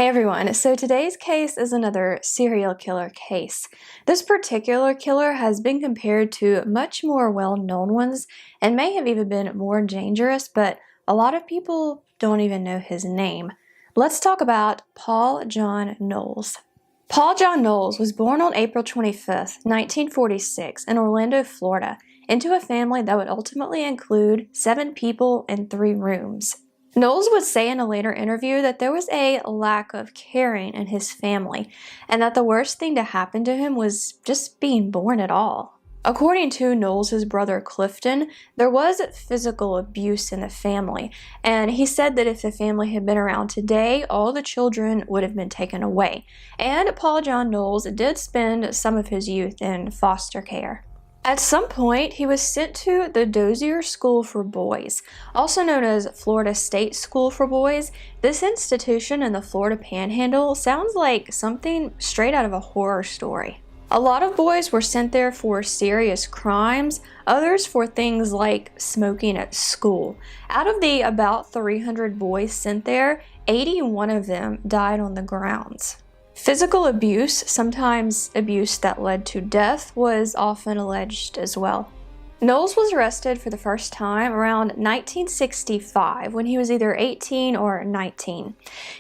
Hey everyone, so today's case is another serial killer case. This particular killer has been compared to much more well-known ones and may have even been more dangerous, but a lot of people don't even know his name. Let's talk about Paul John Knowles. Paul John Knowles was born on April 25th, 1946 in Orlando, Florida, into a family that would ultimately include 7 people in 3 rooms. Knowles would say in a later interview that there was a lack of caring in his family, and that the worst thing to happen to him was just being born at all. According to Knowles' brother Clifton, there was physical abuse in the family, and he said that if the family had been around today, all the children would have been taken away. And Paul John Knowles did spend some of his youth in foster care. At some point, he was sent to the Dozier School for Boys, also known as Florida State School for Boys. This institution in the Florida Panhandle sounds like something straight out of a horror story. A lot of boys were sent there for serious crimes, others for things like smoking at school. Out of the about 300 boys sent there, 81 of them died on the grounds. Physical abuse, sometimes abuse that led to death, was often alleged as well. Knowles was arrested for the first time around 1965 when he was either 18 or 19.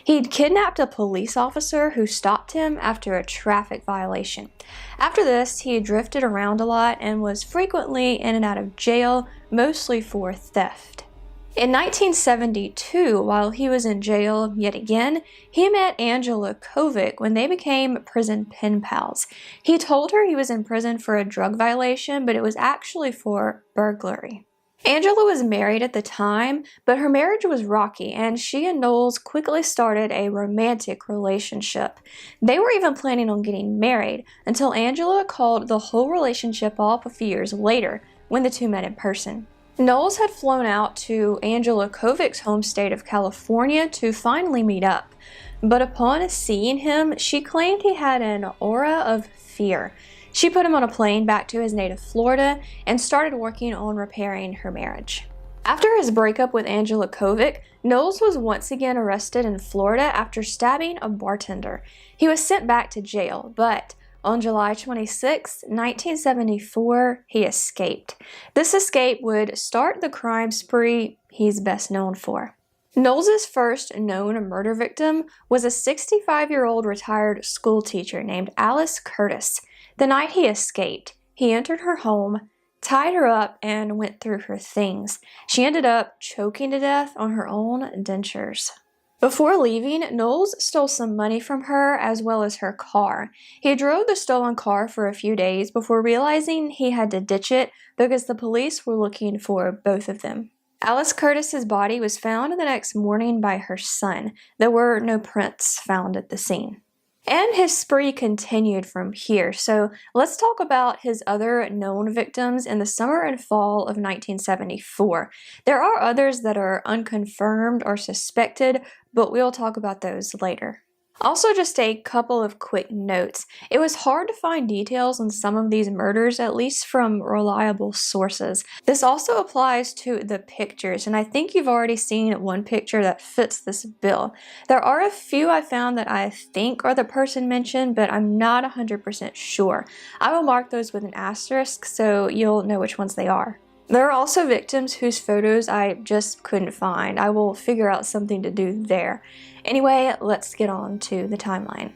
He'd kidnapped a police officer who stopped him after a traffic violation. After this, he drifted around a lot and was frequently in and out of jail, mostly for theft. In 1972, while he was in jail yet again, he met Angela Kovic when they became prison pen pals. He told her he was in prison for a drug violation, but it was actually for burglary. Angela was married at the time, but her marriage was rocky, and she and Knowles quickly started a romantic relationship. They were even planning on getting married until Angela called the whole relationship off a few years later when the two met in person. Knowles had flown out to Angela Kovic's home state of California to finally meet up, but upon seeing him, she claimed he had an aura of fear. She put him on a plane back to his native Florida and started working on repairing her marriage. After his breakup with Angela Kovic, Knowles was once again arrested in Florida after stabbing a bartender. He was sent back to jail, but on July 26, 1974, he escaped. This escape would start the crime spree he's best known for. Knowles' first known murder victim was a 65-year-old retired schoolteacher named Alice Curtis. The night he escaped, he entered her home, tied her up, and went through her things. She ended up choking to death on her own dentures. Before leaving, Knowles stole some money from her as well as her car. He drove the stolen car for a few days before realizing he had to ditch it because the police were looking for both of them. Alice Curtis's body was found the next morning by her son. There were no prints found at the scene. And his spree continued from here, so let's talk about his other known victims in the summer and fall of 1974. There are others that are unconfirmed or suspected, but we'll talk about those later. Also, just a couple of quick notes. It was hard to find details on some of these murders, at least from reliable sources. This also applies to the pictures, and I think you've already seen one picture that fits this bill. There are a few I found that I think are the person mentioned, but I'm not 100% sure. I will mark those with an asterisk so you'll know which ones they are. There are also victims whose photos I just couldn't find. I will figure out something to do there. Anyway, let's get on to the timeline.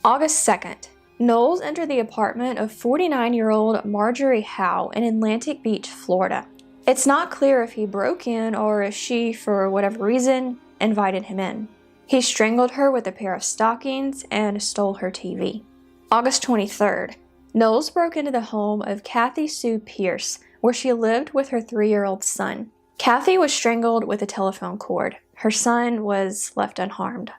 August 2nd, Knowles entered the apartment of 49-year-old Marjorie Howe in Atlantic Beach, Florida. It's not clear if he broke in or if she, for whatever reason, invited him in. He strangled her with a pair of stockings and stole her TV. August 23rd, Knowles broke into the home of Kathy Sue Pierce, where she lived with her 3-year-old son. Kathy was strangled with a telephone cord. Her son was left unharmed.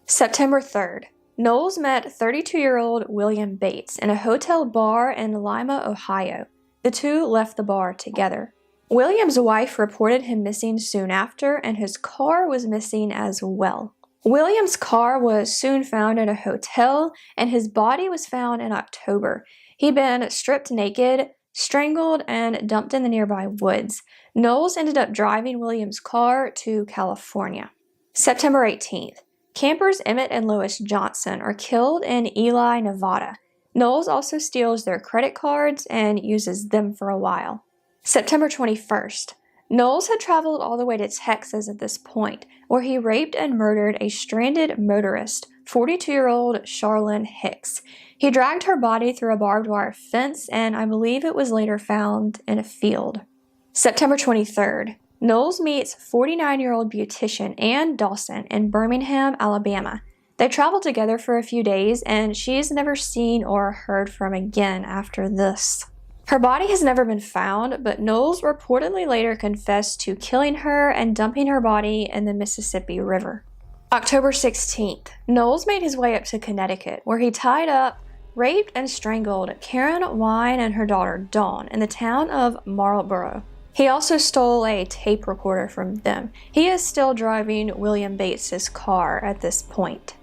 September 3rd, Knowles met 32-year-old William Bates in a hotel bar in Lima, Ohio. The two left the bar together. William's wife reported him missing soon after, and his car was missing as well. William's car was soon found in a hotel, and his body was found in October. He'd been stripped naked, strangled, and dumped in the nearby woods. Knowles ended up driving William's car to California. September 18th, Campers Emmett and Lois Johnson are killed in Ely, Nevada. Knowles also steals their credit cards and uses them for a while. September 21st. Knowles had traveled all the way to Texas at this point, where he raped and murdered a stranded motorist, 42-year-old Charlene Hicks. He dragged her body through a barbed wire fence, and I believe it was later found in a field. September 23rd. Knowles meets 49-year-old beautician Ann Dawson in Birmingham, Alabama. They travel together for a few days, and she is never seen or heard from again after this. Her body has never been found, but Knowles reportedly later confessed to killing her and dumping her body in the Mississippi River. October 16th. Knowles made his way up to Connecticut, where he tied up, raped, and strangled Karen Wine and her daughter Dawn in the town of Marlborough. He also stole a tape recorder from them. He is still driving William Bates's car at this point.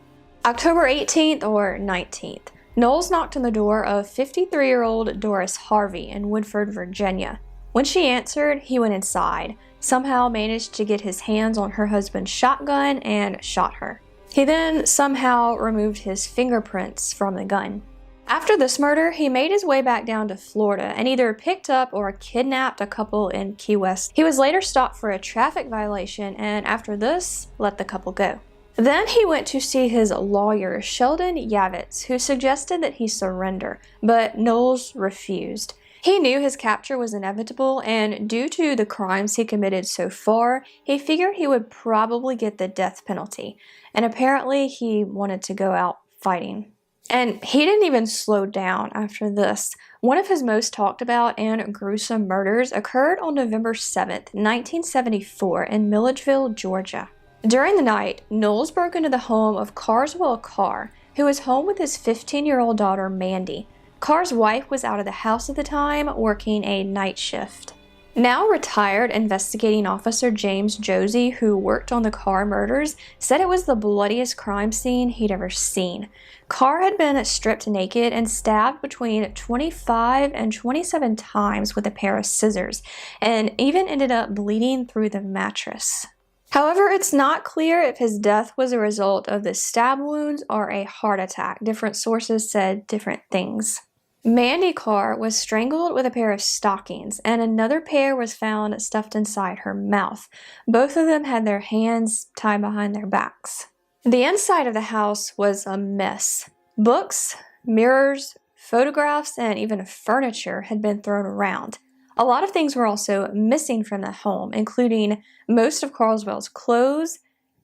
October 18th or 19th. Knowles knocked on the door of 53-year-old Doris Harvey in Woodford, Virginia. When she answered, he went inside, somehow managed to get his hands on her husband's shotgun, and shot her. He then somehow removed his fingerprints from the gun. After this murder, he made his way back down to Florida and either picked up or kidnapped a couple in Key West. He was later stopped for a traffic violation, and after this, let the couple go. Then he went to see his lawyer, Sheldon Yavitz, who suggested that he surrender, but Knowles refused. He knew his capture was inevitable, and due to the crimes he committed so far, he figured he would probably get the death penalty, and apparently he wanted to go out fighting. And he didn't even slow down after this. One of his most talked about and gruesome murders occurred on November 7th, 1974 in Milledgeville, Georgia. During the night, Knowles broke into the home of Carswell Carr, who was home with his 15-year-old daughter, Mandy. Carr's wife was out of the house at the time, working a night shift. Now retired investigating officer James Josie, who worked on the Carr murders, said it was the bloodiest crime scene he'd ever seen. Carr had been stripped naked and stabbed between 25 and 27 times with a pair of scissors, and even ended up bleeding through the mattress. However, it's not clear if his death was a result of the stab wounds or a heart attack. Different sources said different things. Mandy Carr was strangled with a pair of stockings, and another pair was found stuffed inside her mouth. Both of them had their hands tied behind their backs. The inside of the house was a mess. Books, mirrors, photographs, and even furniture had been thrown around. A lot of things were also missing from the home, including most of Carswell's clothes,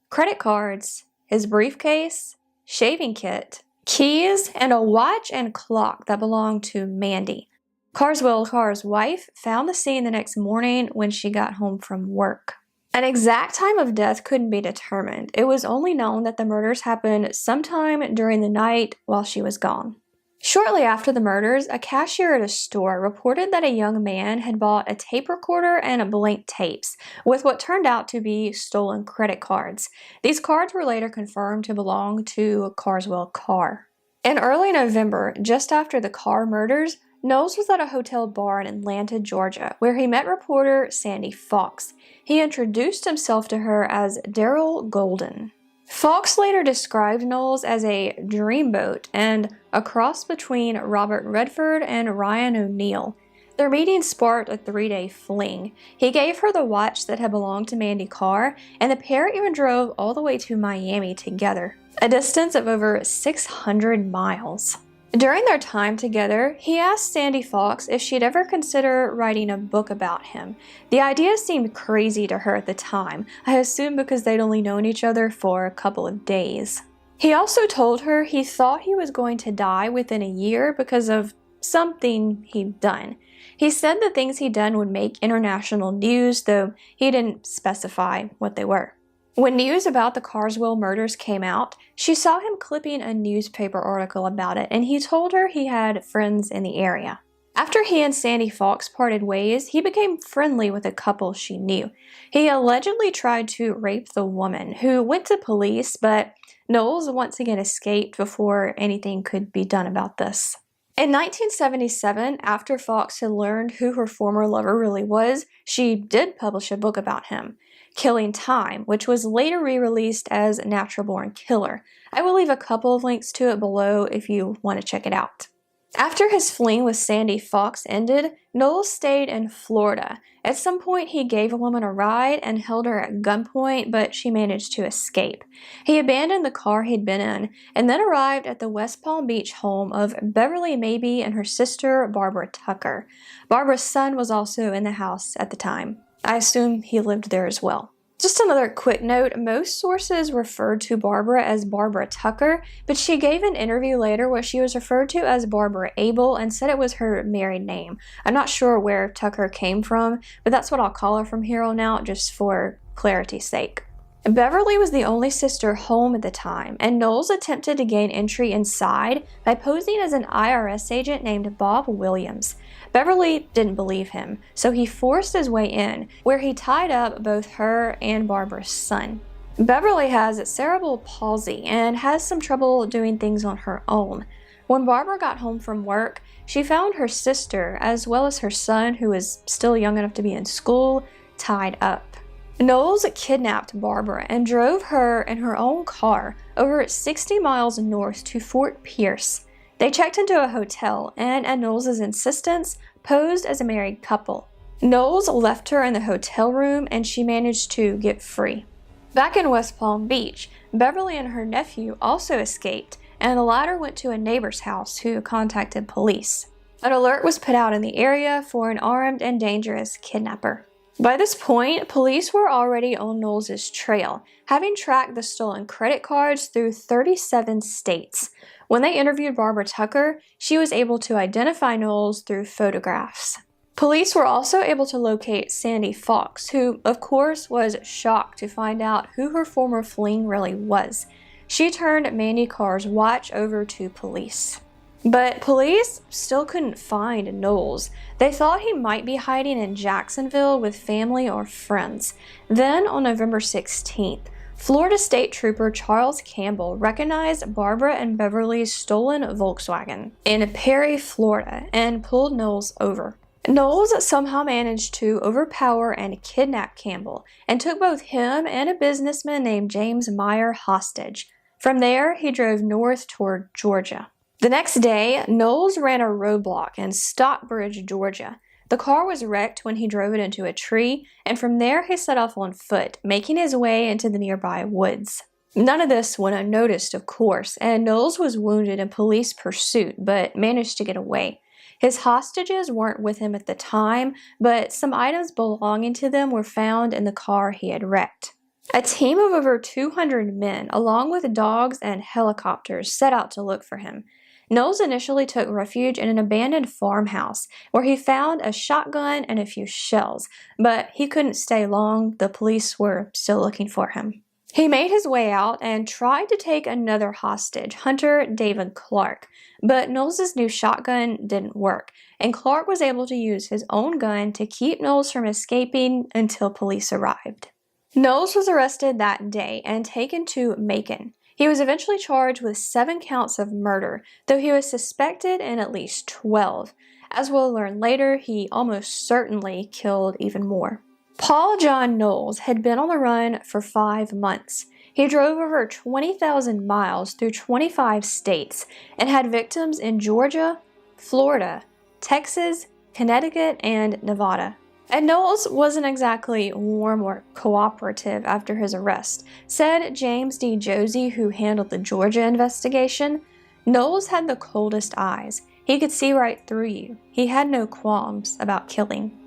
credit cards, his briefcase, shaving kit, keys, and a watch and clock that belonged to Mandy. Carswell Carr's wife found the scene the next morning when she got home from work. An exact time of death couldn't be determined. It was only known that the murders happened sometime during the night while she was gone. Shortly after the murders, a cashier at a store reported that a young man had bought a tape recorder and blank tapes with what turned out to be stolen credit cards. These cards were later confirmed to belong to Carswell Carr. In early November, just after the Carr murders, Knowles was at a hotel bar in Atlanta, Georgia, where he met reporter Sandy Fawkes. He introduced himself to her as Daryl Golden. Fawkes later described Knowles as a dreamboat and a cross between Robert Redford and Ryan O'Neal. Their meeting sparked a 3-day fling. He gave her the watch that had belonged to Mandy Carr, and the pair even drove all the way to Miami together, a distance of over 600 miles. During their time together, he asked Sandy Fawkes if she'd ever consider writing a book about him. The idea seemed crazy to her at the time, I assume because they'd only known each other for a couple of days. He also told her he thought he was going to die within a year because of something he'd done. He said the things he'd done would make international news, though he didn't specify what they were. When news about the Carswell murders came out, she saw him clipping a newspaper article about it, and he told her he had friends in the area. After he and Sandy Fawkes parted ways, he became friendly with a couple she knew. He allegedly tried to rape the woman, who went to police, but Knowles once again escaped before anything could be done about this. In 1977, after Fawkes had learned who her former lover really was, she did publish a book about him. Killing Time, which was later re-released as Natural Born Killer. I will leave a couple of links to it below if you want to check it out. After his fleeing with Sandy Fawkes ended, Knowles stayed in Florida. At some point, he gave a woman a ride and held her at gunpoint, but she managed to escape. He abandoned the car he'd been in and then arrived at the West Palm Beach home of Beverly Mabee and her sister, Barbara Tucker. Barbara's son was also in the house at the time. I assume he lived there as well. Just another quick note, most sources referred to Barbara as Barbara Tucker, but she gave an interview later where she was referred to as Barbara Abel and said it was her married name. I'm not sure where Tucker came from, but that's what I'll call her from here on out, just for clarity's sake. Beverly was the only sister home at the time, and Knowles attempted to gain entry inside by posing as an IRS agent named Bob Williams. Beverly didn't believe him, so he forced his way in, where he tied up both her and Barbara's son. Beverly has cerebral palsy and has some trouble doing things on her own. When Barbara got home from work, she found her sister, as well as her son, who was still young enough to be in school, tied up. Knowles kidnapped Barbara and drove her in her own car over 60 miles north to Fort Pierce. They checked into a hotel and, at Knowles' insistence, posed as a married couple. Knowles left her in the hotel room and she managed to get free. Back in West Palm Beach, Beverly and her nephew also escaped, and the latter went to a neighbor's house who contacted police. An alert was put out in the area for an armed and dangerous kidnapper. By this point, police were already on Knowles' trail, having tracked the stolen credit cards through 37 states. When they interviewed Barbara Tucker, she was able to identify Knowles through photographs. Police were also able to locate Sandy Fawkes, who, of course, was shocked to find out who her former fling really was. She turned Mandy Carr's watch over to police. But police still couldn't find Knowles. They thought he might be hiding in Jacksonville with family or friends. Then, on November 16th, Florida State Trooper Charles Campbell recognized Barbara and Beverly's stolen Volkswagen in Perry, Florida, and pulled Knowles over. Knowles somehow managed to overpower and kidnap Campbell and took both him and a businessman named James Meyer hostage. From there, he drove north toward Georgia. The next day, Knowles ran a roadblock in Stockbridge, Georgia. The car was wrecked when he drove it into a tree, and from there he set off on foot, making his way into the nearby woods. None of this went unnoticed, of course, and Knowles was wounded in police pursuit, but managed to get away. His hostages weren't with him at the time, but some items belonging to them were found in the car he had wrecked. A team of over 200 men, along with dogs and helicopters, set out to look for him. Knowles initially took refuge in an abandoned farmhouse where he found a shotgun and a few shells, but he couldn't stay long. The police were still looking for him. He made his way out and tried to take another hostage, Hunter David Clark, but Knowles' new shotgun didn't work, and Clark was able to use his own gun to keep Knowles from escaping until police arrived. Knowles was arrested that day and taken to Macon. He was eventually charged with 7 counts of murder, though he was suspected in at least 12. As we'll learn later, he almost certainly killed even more. Paul John Knowles had been on the run for 5 months. He drove over 20,000 miles through 25 states and had victims in Georgia, Florida, Texas, Connecticut, and Nevada. And Knowles wasn't exactly warm or cooperative after his arrest. Said James D. Josie, who handled the Georgia investigation, Knowles had the coldest eyes. He could see right through you. He had no qualms about killing.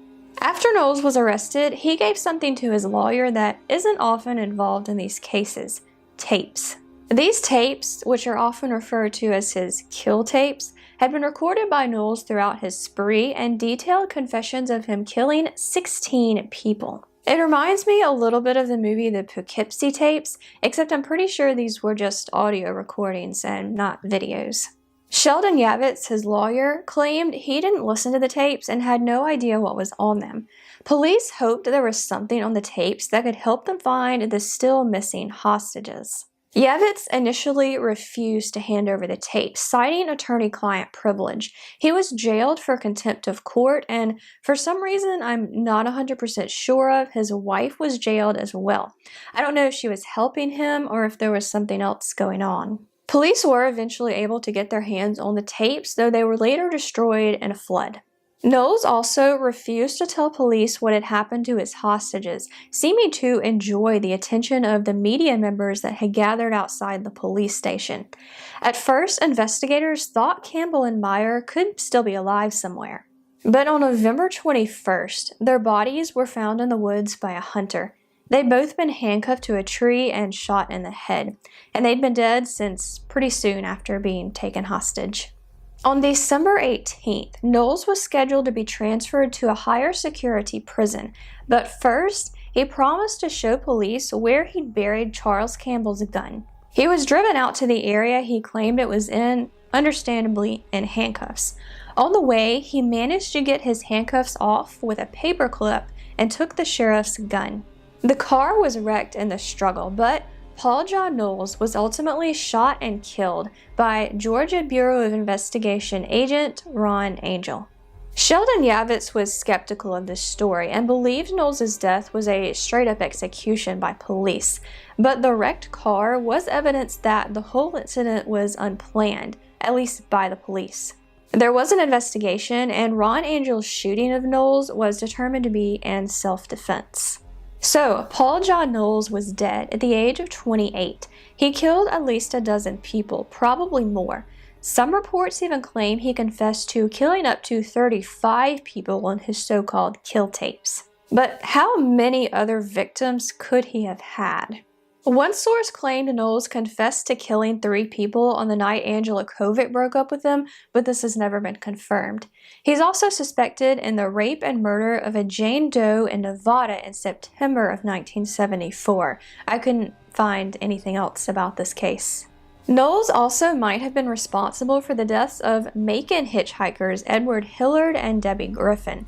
After Knowles was arrested, he gave something to his lawyer that isn't often involved in these cases: tapes. These tapes, which are often referred to as his kill tapes, had been recorded by Knowles throughout his spree and detailed confessions of him killing 16 people. It reminds me a little bit of the movie The Poughkeepsie Tapes, except I'm pretty sure these were just audio recordings and not videos. Sheldon Yavitz, his lawyer, claimed he didn't listen to the tapes and had no idea what was on them. Police hoped there was something on the tapes that could help them find the still missing hostages. Yavitz initially refused to hand over the tape, citing attorney-client privilege. He was jailed for contempt of court, and for some reason I'm not 100% sure of, his wife was jailed as well. I don't know if she was helping him or if there was something else going on. Police were eventually able to get their hands on the tapes, though they were later destroyed in a flood. Knowles also refused to tell police what had happened to his hostages, seeming to enjoy the attention of the media members that had gathered outside the police station. At first, investigators thought Campbell and Meyer could still be alive somewhere. But on November 21st, their bodies were found in the woods by a hunter. They'd both been handcuffed to a tree and shot in the head, and they'd been dead since pretty soon after being taken hostage. On December 18th, Knowles was scheduled to be transferred to a higher security prison, but first, he promised to show police where he'd buried Charles Campbell's gun. He was driven out to the area he claimed it was in, understandably in handcuffs. On the way, he managed to get his handcuffs off with a paperclip and took the sheriff's gun. The car was wrecked in the struggle, but Paul John Knowles was ultimately shot and killed by Georgia Bureau of Investigation agent Ron Angel. Sheldon Yavitz was skeptical of this story and believed Knowles' death was a straight-up execution by police, but the wrecked car was evidence that the whole incident was unplanned, at least by the police. There was an investigation, and Ron Angel's shooting of Knowles was determined to be in self-defense. So, Paul John Knowles was dead at the age of 28. He killed at least a dozen people, probably more. Some reports even claim he confessed to killing up to 35 people on his so-called kill tapes. But how many other victims could he have had? One source claimed Knowles confessed to killing 3 people on the night Angela Kovic broke up with him, but this has never been confirmed. He's also suspected in the rape and murder of a Jane Doe in Nevada in September of 1974. I couldn't find anything else about this case. Knowles also might have been responsible for the deaths of Macon hitchhikers Edward Hillard and Debbie Griffin.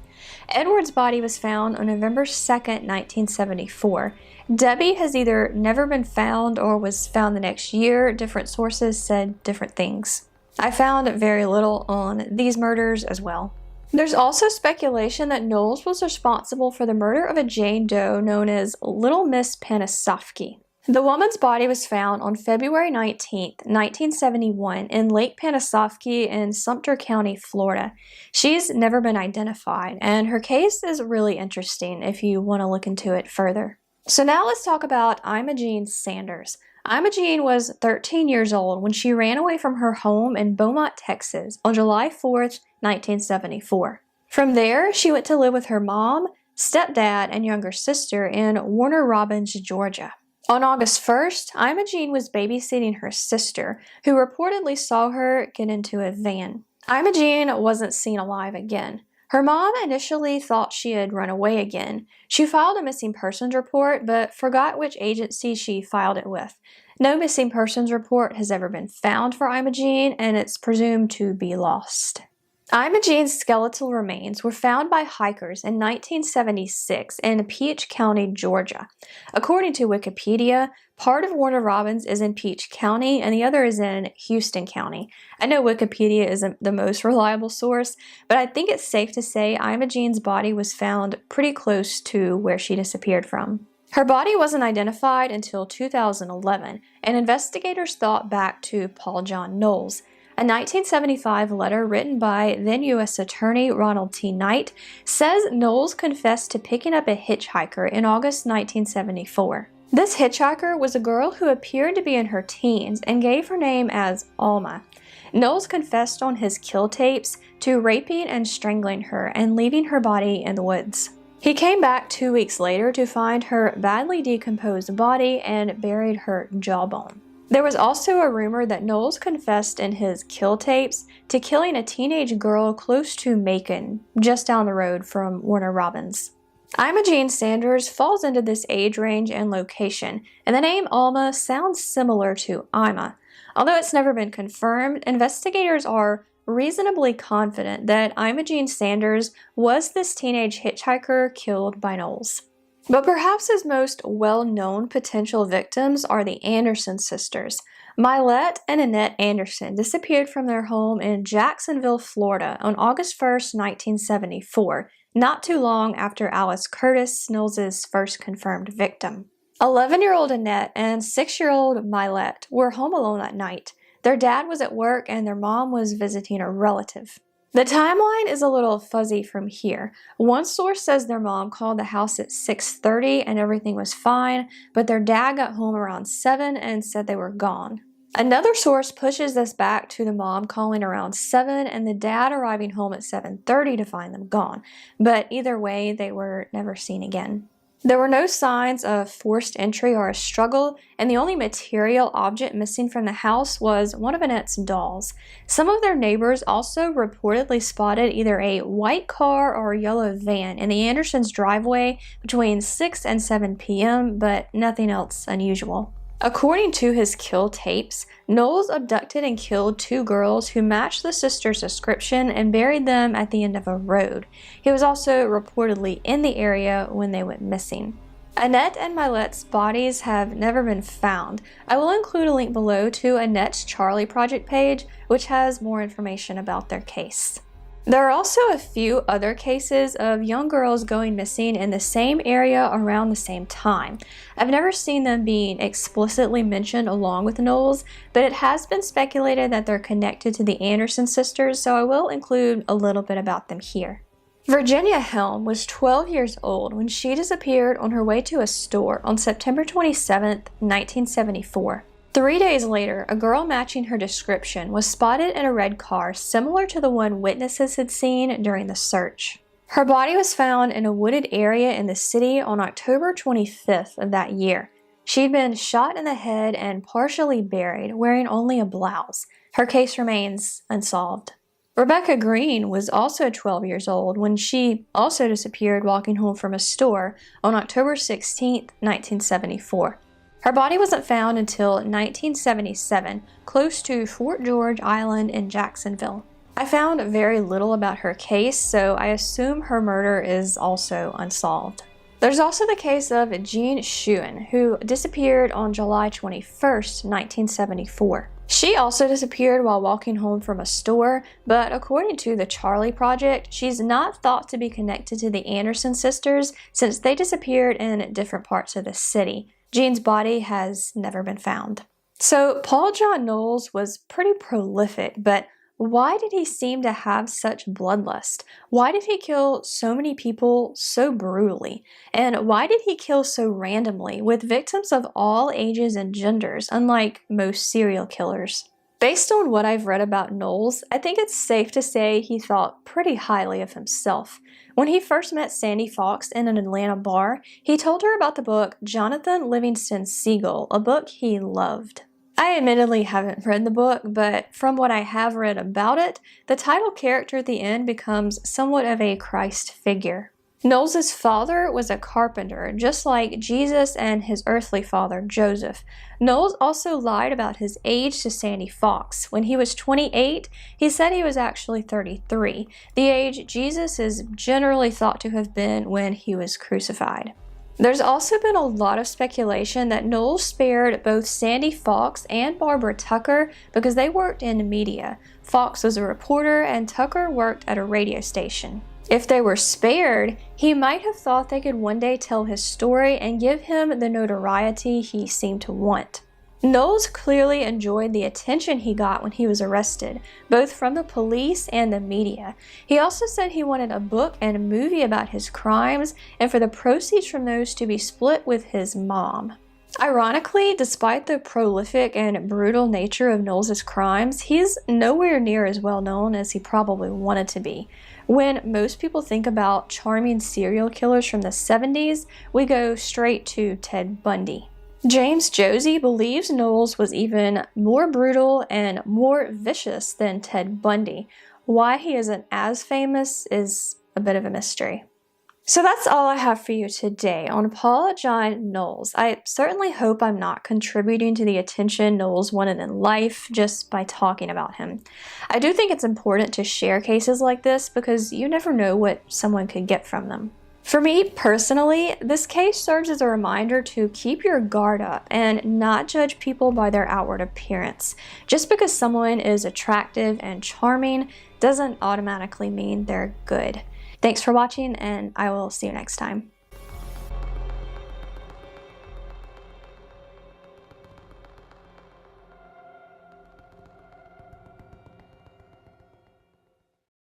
Edward's body was found on November 2nd, 1974. Debbie has either never been found or was found the next year. Different sources said different things. I found very little on these murders as well. There's also speculation that Knowles was responsible for the murder of a Jane Doe known as Little Miss Panisofsky. The woman's body was found on February 19, 1971 in Lake Panisofsky in Sumter County, Florida. She's never been identified, and her case is really interesting if you want to look into it further. So now let's talk about Ima Jean Sanders. Ima Jean was 13 years old when she ran away from her home in Beaumont, Texas on July 4th, 1974. From there, she went to live with her mom, stepdad, and younger sister in Warner Robins, Georgia. On August 1st, Ima Jean was babysitting her sister, who reportedly saw her get into a van. Ima Jean wasn't seen alive again. Her mom initially thought she had run away again. She filed a missing persons report, but forgot which agency she filed it with. No missing persons report has ever been found for Ima Jean, and it's presumed to be lost. Ima Jean's skeletal remains were found by hikers in 1976 in Peach County, Georgia. According to Wikipedia, part of Warner Robins is in Peach County and the other is in Houston County. I know Wikipedia isn't the most reliable source, but I think it's safe to say Ima Jean's body was found pretty close to where she disappeared from. Her body wasn't identified until 2011, and investigators thought back to Paul John Knowles. A 1975 letter written by then U.S. Attorney Ronald T. Knight says Knowles confessed to picking up a hitchhiker in August 1974. This hitchhiker was a girl who appeared to be in her teens and gave her name as Alma. Knowles confessed on his kill tapes to raping and strangling her and leaving her body in the woods. He came back 2 weeks later to find her badly decomposed body and buried her jawbone. There was also a rumor that Knowles confessed in his kill tapes to killing a teenage girl close to Macon, just down the road from Warner Robins. Ima Jean Sanders falls into this age range and location, and the name Alma sounds similar to Ima. Although it's never been confirmed, investigators are reasonably confident that Ima Jean Sanders was this teenage hitchhiker killed by Knowles. But perhaps his most well-known potential victims are the Anderson sisters. Mylette and Annette Anderson disappeared from their home in Jacksonville, Florida on August 1st, 1974, not too long after Alice Curtis, Knowles' first confirmed victim. 11-year-old Annette and 6-year-old Mylette were home alone at night. Their dad was at work and their mom was visiting a relative. The timeline is a little fuzzy from here. One source says their mom called the house at 6:30 and everything was fine, but their dad got home around 7 and said they were gone. Another source pushes this back to the mom calling around 7 and the dad arriving home at 7:30 to find them gone, but either way, they were never seen again. There were no signs of forced entry or a struggle, and the only material object missing from the house was one of Annette's dolls. Some of their neighbors also reportedly spotted either a white car or a yellow van in the Andersons' driveway between 6 and 7 p.m., but nothing else unusual. According to his kill tapes, Knowles abducted and killed 2 girls who matched the sisters' description and buried them at the end of a road. He was also reportedly in the area when they went missing. Annette and Mylette's bodies have never been found. I will include a link below to Annette's Charlie Project page, which has more information about their case. There are also a few other cases of young girls going missing in the same area around the same time. I've never seen them being explicitly mentioned along with Knowles, but it has been speculated that they're connected to the Anderson sisters, so I will include a little bit about them here. Virginia Helm was 12 years old when she disappeared on her way to a store on September 27, 1974. 3 days later, a girl matching her description was spotted in a red car similar to the one witnesses had seen during the search. Her body was found in a wooded area in the city on October 25th of that year. She'd been shot in the head and partially buried, wearing only a blouse. Her case remains unsolved. Rebecca Green was also 12 years old when she also disappeared walking home from a store on October 16, 1974. Her body wasn't found until 1977, close to Fort George Island in Jacksonville. I found very little about her case, so I assume her murder is also unsolved. There's also the case of Jean Sanders, who disappeared on July 21, 1974. She also disappeared while walking home from a store, but according to the Charlie Project, she's not thought to be connected to the Anderson sisters since they disappeared in different parts of the city. Jean's body has never been found. So Paul John Knowles was pretty prolific, but why did he seem to have such bloodlust? Why did he kill so many people so brutally? And why did he kill so randomly with victims of all ages and genders, unlike most serial killers? Based on what I've read about Knowles, I think it's safe to say he thought pretty highly of himself. When he first met Sandy Fawkes in an Atlanta bar, he told her about the book Jonathan Livingston Seagull, a book he loved. I admittedly haven't read the book, but from what I have read about it, the title character at the end becomes somewhat of a Christ figure. Knowles' father was a carpenter, just like Jesus and his earthly father, Joseph. Knowles also lied about his age to Sandy Fawkes. When he was 28, he said he was actually 33, the age Jesus is generally thought to have been when he was crucified. There's also been a lot of speculation that Knowles spared both Sandy Fawkes and Barbara Tucker because they worked in media. Fawkes was a reporter and Tucker worked at a radio station. If they were spared, he might have thought they could one day tell his story and give him the notoriety he seemed to want. Knowles clearly enjoyed the attention he got when he was arrested, both from the police and the media. He also said he wanted a book and a movie about his crimes, and for the proceeds from those to be split with his mom. Ironically, despite the prolific and brutal nature of Knowles' crimes, he's nowhere near as well known as he probably wanted to be. When most people think about charming serial killers from the 70s, we go straight to Ted Bundy. James Josie believes Knowles was even more brutal and more vicious than Ted Bundy. Why he isn't as famous is a bit of a mystery. So that's all I have for you today on Paul John Knowles. I certainly hope I'm not contributing to the attention Knowles wanted in life just by talking about him. I do think it's important to share cases like this because you never know what someone could get from them. For me personally, this case serves as a reminder to keep your guard up and not judge people by their outward appearance. Just because someone is attractive and charming doesn't automatically mean they're good. Thanks for watching, and I will see you next time.